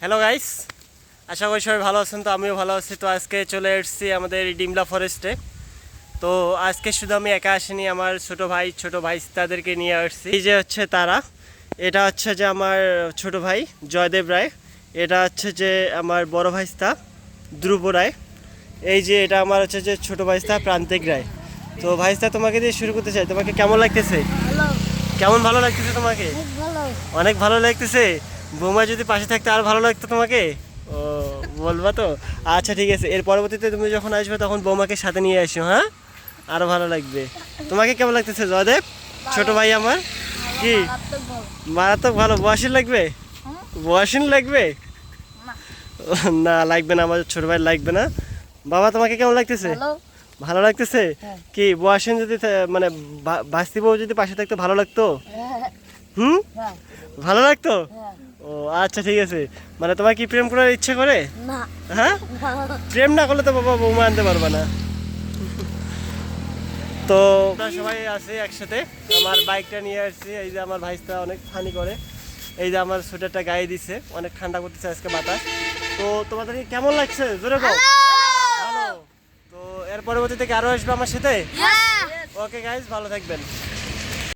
Hello guys, আশা করি সবাই ভালো আছেন। তো আমিও ভালো আছি। তো আজকে চলে এসেছি আমাদের ডিমলা ফরেস্টে। তো আজকে শুধু আমি একা আসিনি, আমার ছোট ভাই তাদেরকে নিয়ে আসছি। এই যে হচ্ছে তারা, এটা হচ্ছে যে আমার ছোট ভাই জয়দেব রায়, এটা হচ্ছে যে আমার বড় ভাইস্তা ধ্রুব রায়, এই যে এটা আমার হচ্ছে যে ছোট ভাইস্তা প্রান্তিক রায়। তো ভাইস্তা, তোমাকে দিয়ে শুরু করতে চাই। তোমাকে কেমন লাগতেছে? ভালো, কেমন ভালো লাগতেছে তোমাকে? খুব ভালো। অনেক ভালো লাগতেছে। বৌমা যদি পাশে থাকতে আর ভালো লাগতো তোমাকে। ও, বলবা তো? আচ্ছা ঠিক আছে, এর পরবর্তীতে তুমি যখন আসবে তখন বৌমাকে সাথে নিয়ে আসো, হ্যাঁ? আরো ভালো লাগবে। তোমাকে কেমন লাগতেছে জয়দেব, ছোট ভাই আমার? কি মারাত্মক ভালো। মারাত্মক ভালো। বয়সীন লাগবে? হুম? বয়সীন লাগবে? না, না লাগবে না, আমার ছোট ভাই লাগবে না। বাবা, তোমাকে কেমন লাগতেছে? ভালো। ভালো লাগতেছে? হ্যাঁ। কি বয়সীন যদি মানে ভাস্তি বউ যদি পাশে থাকতে ভালো লাগতো? হ্যাঁ, হুম, হ্যাঁ, ভালো লাগতো। হ্যাঁ। ও আচ্ছা ঠিক আছে। মানে তোমার কি প্রেম করার ইচ্ছে করে? না, হ্যাঁ, না। প্রেম না করলে তো বাবা বৌমা আনতে পারবা না। তো আমরা সবাই আছি একসাথে। আমার বাইকটা নিয়ে আসছি। এই যে আমার ভাইস্তা অনেক ফানি করে। এই যে আমার সোয়েটারটা গায়ে দিছে, অনেক ঠান্ডা করতেছে আজকে বাতাস। তো তোমাদের কেমন লাগছে জোরে বল। ভালো। তো এর পরবর্তীতে কি আরো আসবে আমার সাথে? ওকে গাইজ, ভালো থাকবেন।